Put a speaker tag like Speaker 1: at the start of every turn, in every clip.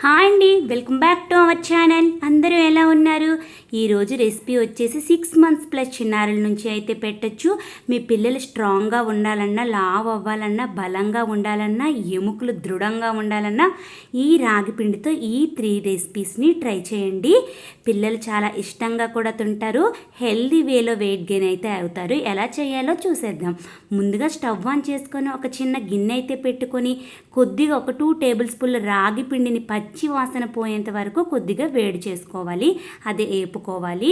Speaker 1: Hi అండి, welcome back to our channel. అందరూ ఎలా ఉన్నారు? ఈరోజు రెసిపీ వచ్చేసి 6 months ప్లస్ చిన్నారుల నుంచి అయితే పెట్టచ్చు. మీ పిల్లలు స్ట్రాంగ్గా ఉండాలన్నా, లావ్ అవ్వాలన్నా, బలంగా ఉండాలన్నా, ఎముకలు దృఢంగా ఉండాలన్నా ఈ రాగి పిండితో ఈ 3 రెసిపీస్ని ట్రై చేయండి. పిల్లలు చాలా ఇష్టంగా కూడా తింటారు. హెల్దీ వేలో వెయిట్ గెయిన్ అయితే అవుతారు. ఎలా చేయాలో చూసేద్దాం. ముందుగా స్టవ్ ఆన్ చేసుకొని ఒక చిన్న గిన్నె అయితే పెట్టుకొని కొద్దిగా ఒక 2 టేబుల్ స్పూన్ల రాగి పిండిని పచ్చి వాసన పోయేంత వరకు కొద్దిగా వేడి చేసుకోవాలి. అది వేపుకోవాలి.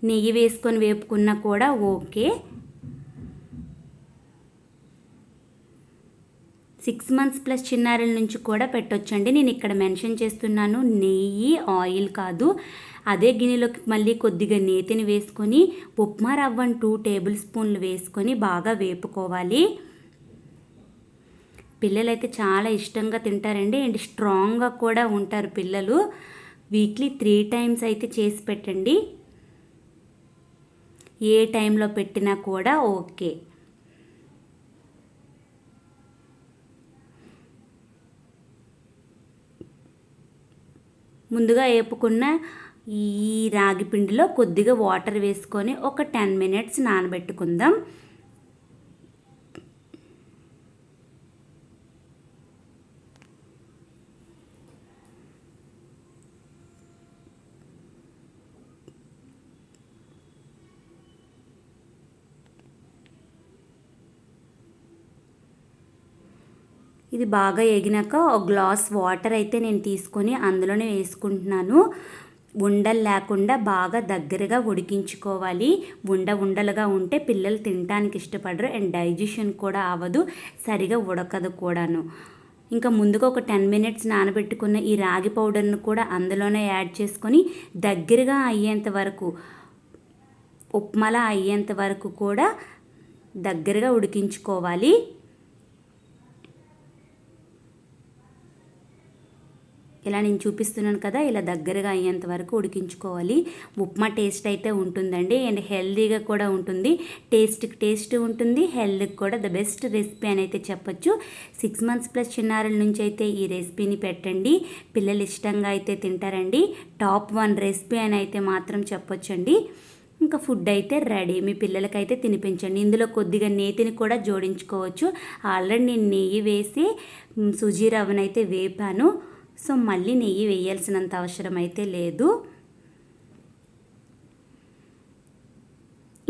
Speaker 1: నెయ్యి వేసుకొని వేపుకున్నా కూడా ఓకే. 6 months ప్లస్ చిన్నారుల నుంచి కూడా పెట్టొచ్చండి. నేను ఇక్కడ మెన్షన్ చేస్తున్నాను నెయ్యి, ఆయిల్ కాదు. అదే గిన్నెలోకి మళ్ళీ కొద్దిగా నేతిని వేసుకొని ఉప్మా రవ్వను 2 టేబుల్ స్పూన్లు వేసుకొని బాగా వేపుకోవాలి. పిల్లలైతే చాలా ఇష్టంగా తింటారండి అండ్ స్ట్రాంగ్గా కూడా ఉంటారు పిల్లలు. వీక్లీ 3 times అయితే చేసి పెట్టండి. ఏ టైంలో పెట్టినా కూడా ఓకే. ముందుగా వేపుకున్న ఈ రాగి పిండిలో కొద్దిగా వాటర్ వేసుకొని ఒక 10 minutes నానబెట్టుకుందాం. ఇది బాగా ఎగినాక ఒక గ్లాస్ వాటర్ అయితే నేను తీసుకొని అందులోనే వేసుకుంటున్నాను. ఉండలు లేకుండా బాగా దగ్గరగా ఉడికించుకోవాలి. ఉండలుగా ఉంటే పిల్లలు తినడానికి ఇష్టపడరు అండ్ డైజెషన్ కూడా అవ్వదు, సరిగా ఉడకదు కూడాను. ఇంకా ముందుగా ఒక 10 minutes నానబెట్టుకున్న ఈ రాగి పౌడర్ను కూడా అందులోనే యాడ్ చేసుకొని దగ్గరగా అయ్యేంత వరకు, ఉప్మాలా అయ్యేంత వరకు కూడా దగ్గరగా ఉడికించుకోవాలి. ఇలా నేను చూపిస్తున్నాను కదా, ఇలా దగ్గరగా అయ్యేంత వరకు ఉడికించుకోవాలి. ఉప్మా టేస్ట్ అయితే ఉంటుందండి అండ్ హెల్దీగా కూడా ఉంటుంది. టేస్ట్ ఉంటుంది, హెల్త్కి కూడా ద బెస్ట్ రెసిపీ అని అయితే చెప్పొచ్చు. 6 months ప్లస్ చిన్నారుల నుంచి అయితే ఈ రెసిపీని పెట్టండి. పిల్లలు ఇష్టంగా అయితే తింటారండి. టాప్ 1 రెసిపీ అని అయితే మాత్రం చెప్పొచ్చండి. ఇంకా ఫుడ్ అయితే రెడీ. మీ పిల్లలకైతే తినిపించండి. ఇందులో కొద్దిగా నేతిని కూడా జోడించుకోవచ్చు. ఆల్రెడీ నేను నెయ్యి వేసి సుజీ రవ్వనైతే వేపాను. సో మళ్ళీ నెయ్యి వేయాల్సినంత అవసరం అయితే లేదు.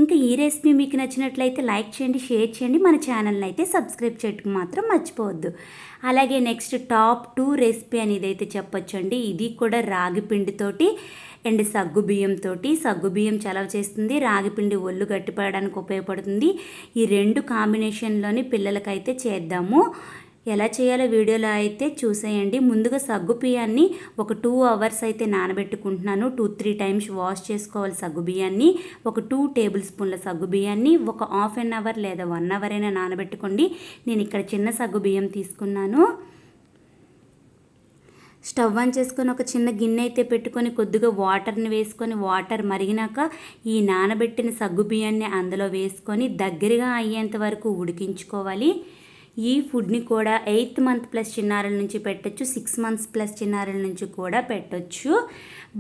Speaker 1: ఇంకా ఈ రెసిపీ మీకు నచ్చినట్లయితే లైక్ చేయండి, షేర్ చేయండి. మన ఛానల్ని అయితే సబ్స్క్రైబ్ చేయడం మాత్రం మర్చిపోవద్దు. అలాగే నెక్స్ట్ టాప్ 2 రెసిపీ అనేది అయితే చెప్పొచ్చండి. ఇది కూడా రాగి పిండితోటి అండ్ సగ్గుబియ్యం చలవ చేస్తుంది. రాగిపిండి ఒళ్ళు గట్టిపడడానికి ఉపయోగపడుతుంది. ఈ 2 కాంబినేషన్లోని పిల్లలకైతే చేద్దాము. ఎలా చేయాలో వీడియోలో అయితే చూసేయండి. ముందుగా సగ్గుబియ్యాన్ని ఒక 2 hours అయితే నానబెట్టుకుంటున్నాను. 2-3 times వాష్ చేసుకోవాలి సగ్గుబియ్యాన్ని. ఒక 2 టేబుల్ స్పూన్ల సగ్గుబియ్యాన్ని ఒక ½ an hour లేదా 1 hour అయినా నానబెట్టుకోండి. నేను ఇక్కడ చిన్న సగ్గుబియ్యం తీసుకున్నాను. స్టవ్ ఆన్ చేసుకొని ఒక చిన్న గిన్నె అయితే పెట్టుకొని కొద్దిగా వాటర్ని వేసుకొని వాటర్ మరిగినాక ఈ నానబెట్టిన సగ్గుబియ్యాన్ని అందులో వేసుకొని దగ్గరగా అయ్యేంత వరకు ఉడికించుకోవాలి. ఈ ఫుడ్ని కూడా 8th month ప్లస్ చిన్నారుల నుంచి పెట్టచ్చు, 6 months ప్లస్ చిన్నారుల నుంచి కూడా పెట్టచ్చు.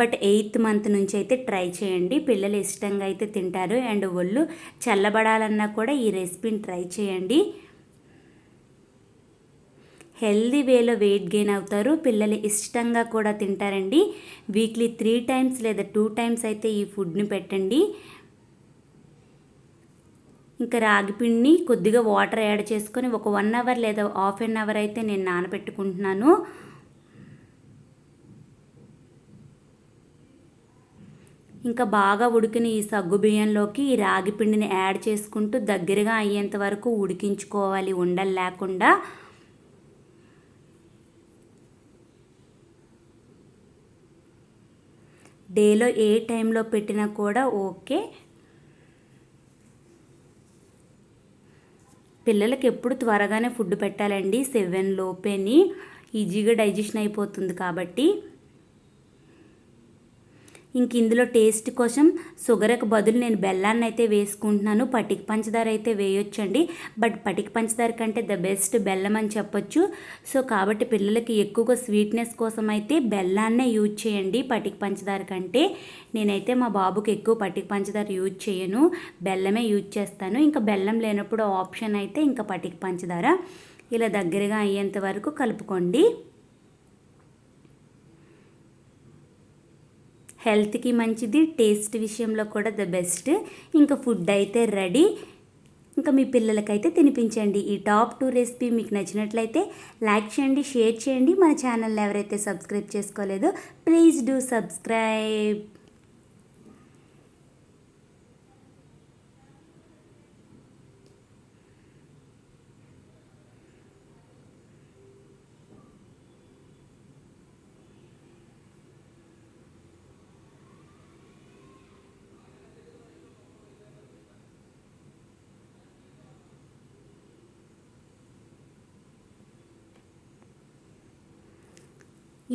Speaker 1: బట్ 8th month నుంచి అయితే ట్రై చేయండి. పిల్లలు ఇష్టంగా అయితే తింటారు అండ్ ఒళ్ళు చల్లబడాలన్నా కూడా ఈ రెసిపీని ట్రై చేయండి. హెల్దీ వేలో వెయిట్ గెయిన్ అవుతారు. పిల్లలు ఇష్టంగా కూడా తింటారండి. వీక్లీ 3 times లేదా 2 times అయితే ఈ ఫుడ్ని పెట్టండి. ఇంకా రాగిపిండిని కొద్దిగా వాటర్ యాడ్ చేసుకొని ఒక 1 hour లేదా ½ an hour అయితే నేను నానబెట్టుకుంటున్నాను. ఇంకా బాగా ఉడికిన ఈ సగ్గుబియ్యంలోకి ఈ రాగిపిండిని యాడ్ చేసుకుంటూ దగ్గరగా అయ్యేంత వరకు ఉడికించుకోవాలి ఉండలు లేకుండా. డేలో ఏ టైంలో పెట్టినా కూడా ఓకే. పిల్లలకి ఎప్పుడు త్వరగానే ఫుడ్ పెట్టాలండి. 7 లోపేని ఈజీగా డైజెషన్ అయిపోతుంది కాబట్టి. ఇంక ఇందులో టేస్ట్ కోసం షుగర్కి బదులు నేను బెల్లాన్ని అయితే వేసుకుంటున్నాను. పటిక పంచదార అయితే వేయొచ్చండి, బట్ పటిక పంచదార కంటే ద బెస్ట్ బెల్లం అని చెప్పొచ్చు. సో కాబట్టి పిల్లలకి ఎక్కువగా స్వీట్నెస్ కోసం అయితే బెల్లాన్నే యూజ్ చేయండి పటిక పంచదార కంటే. నేనైతే మా బాబుకి ఎక్కువ పటిక పంచదార యూజ్ చేయను, బెల్లమే యూజ్ చేస్తాను. ఇంకా బెల్లం లేనప్పుడు ఆప్షన్ అయితే ఇంకా పటిక పంచదార. ఇలా దగ్గరగా అయ్యేంత వరకు కలుపుకోండి. హెల్త్కి మంచిది, టేస్ట్ విషయంలో కూడా ద బెస్ట్. ఇంకా ఫుడ్ అయితే రెడీ. ఇంకా మీ పిల్లలకైతే తినిపించండి. ఈ టాప్ 2 రెసిపీ మీకు నచ్చినట్లయితే లైక్ చేయండి, షేర్ చేయండి. మన ఛానల్ ఎవరైతే సబ్స్క్రైబ్ చేసుకోలేదో ప్లీజ్ డూ సబ్స్క్రైబ్.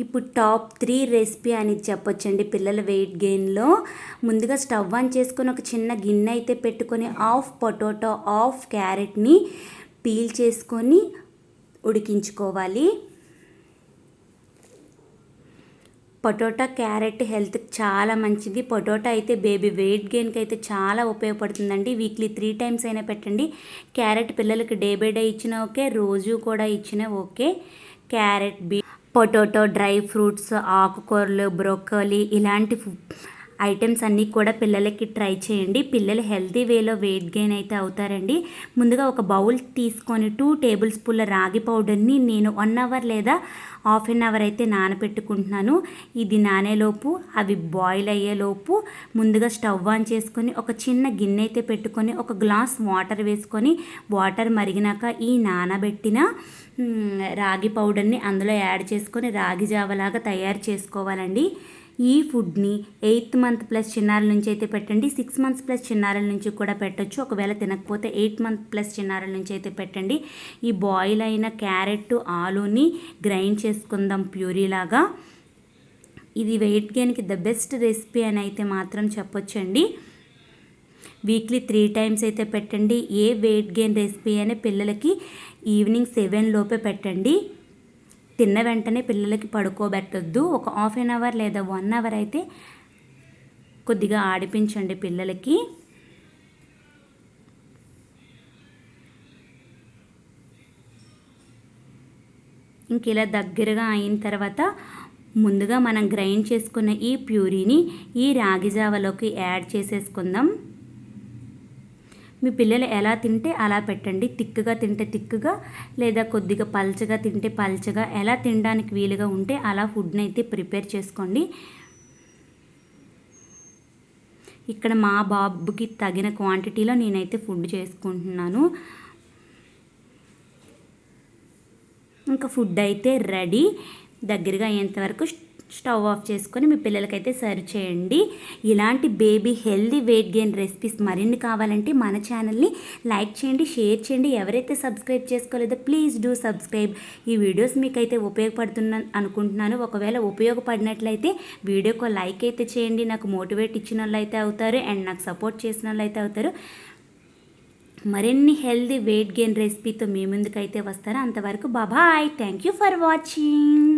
Speaker 1: ఇప్పుడు టాప్ 3 రెసిపీ అని చెప్పొచ్చండి పిల్లల వెయిట్ గెయిన్లో. ముందుగా స్టవ్ ఆన్ చేసుకొని ఒక చిన్న గిన్నె అయితే పెట్టుకొని హాఫ్ పొటాటో, హాఫ్ క్యారెట్ని పీల్ చేసుకొని ఉడికించుకోవాలి. పొటాటో క్యారెట్ హెల్త్కి చాలా మంచిది. పొటాటో అయితే బేబీ వెయిట్ గెయిన్కి అయితే చాలా ఉపయోగపడుతుందండి. వీక్లీ 3 టైమ్స్ అయినా పెట్టండి. క్యారెట్ పిల్లలకి డే బై డే ఇచ్చినా ఓకే, రోజు కూడా ఇచ్చినా okay. Carrot, potato, dry fruits, ఆకుకూరలు, బ్రోకలీ ఇలాంటి ఐటమ్స్ అన్నీ కూడా పిల్లలకి ట్రై చేయండి. పిల్లలు హెల్తీ వేలో వెయిట్ గెయిన్ అయితే అవుతారండి. ముందుగా ఒక బౌల్ తీసుకొని 2 టేబుల్ స్పూన్ల రాగి పౌడర్ని నేను 1 అవర్ లేదా హాఫ్ అన్ అవర్ అయితే నానబెట్టుకుంటున్నాను. ఇది నానేలోపు అవి బాయిల్ అయ్యేలోపు ముందుగా స్టవ్ ఆన్ చేసుకొని ఒక చిన్న గిన్నె అయితే పెట్టుకొని ఒక గ్లాస్ వాటర్ వేసుకొని వాటర్ మరిగినాక ఈ నానబెట్టిన రాగి పౌడర్ని అందులో యాడ్ చేసుకొని రాగి జావలాగా తయారు చేసుకోవాలండి. ఈ ఫుడ్ని 8th మంత్ ప్లస్ చిన్నారుల నుంచి అయితే పెట్టండి. 6 మంత్స్ ప్లస్ చిన్నారుల నుంచి కూడా పెట్టచ్చు. ఒకవేళ తినకపోతే 8 మంత్ ప్లస్ చిన్నారుల నుంచి అయితే పెట్టండి. ఈ బాయిల్ అయిన క్యారెట్, ఆలూని గ్రైండ్ చేసుకుందాం ప్యూరీలాగా. ఇది వెయిట్ గెయిన్కి ద బెస్ట్ రెసిపీ అని అయితే మాత్రం చెప్పొచ్చండి. వీక్లీ 3 టైమ్స్ అయితే పెట్టండి. ఏ వెయిట్ గెయిన్ రెసిపీ అయినా పిల్లలకి ఈవినింగ్ 7 లోపే పెట్టండి. తిన్న వెంటనే పిల్లలకి పడుకోబెట్టొద్దు. ఒక హాఫ్ అన్ అవర్ లేదా 1 అవర్ అయితే కొద్దిగా ఆడిపించండి పిల్లలకి. ఇంక ఇలా దగ్గరగా అయిన తర్వాత ముందుగా మనం గ్రైండ్ చేసుకున్న ఈ ప్యూరీని ఈ రాగి జావలోకి యాడ్ చేసేసుకుందాం. మీ పిల్లలు ఎలా తింటే అలా పెట్టండి. తిక్కుగా తింటే తిక్కుగా, లేదా కొద్దిగా పల్చగా తింటే పల్చగా, ఎలా తినడానికి వీలుగా ఉంటే అలా ఫుడ్ని అయితే ప్రిపేర్ చేసుకోండి. ఇక్కడ మా బాబుకి తగిన క్వాంటిటీలో నేనైతే ఫుడ్ చేసుకుంటున్నాను. ఇంకా ఫుడ్ అయితే రెడీ. దగ్గరగా అయ్యేంతవరకు స్టవ్ ఆఫ్ చేసుకొని మీ పిల్లలకైతే సర్వ్ చేయండి. ఇలాంటి baby healthy weight gain recipes మరిన్ని కావాలంటే మన ఛానల్ని లైక్ చేయండి, షేర్ చేయండి. ఎవరైతే సబ్స్క్రైబ్ చేసుకోలేదో ప్లీజ్ డూ సబ్స్క్రైబ్. ఈ వీడియోస్ మీకైతే ఉపయోగపడుతున్నా అనుకుంటున్నాను. ఒకవేళ ఉపయోగపడినట్లయితే వీడియోకి లైక్ అయితే చేయండి. నాకు మోటివేట్ ఇచ్చిన వాళ్ళు అయితే అవుతారు అండ్ నాకు సపోర్ట్ చేసిన వాళ్ళు అయితే అవుతారు. మరిన్ని హెల్దీ వెయిట్ గెయిన్ రెసిపీతో మీ ముందుకైతే వస్తారో అంతవరకు bye. Thank you for watching.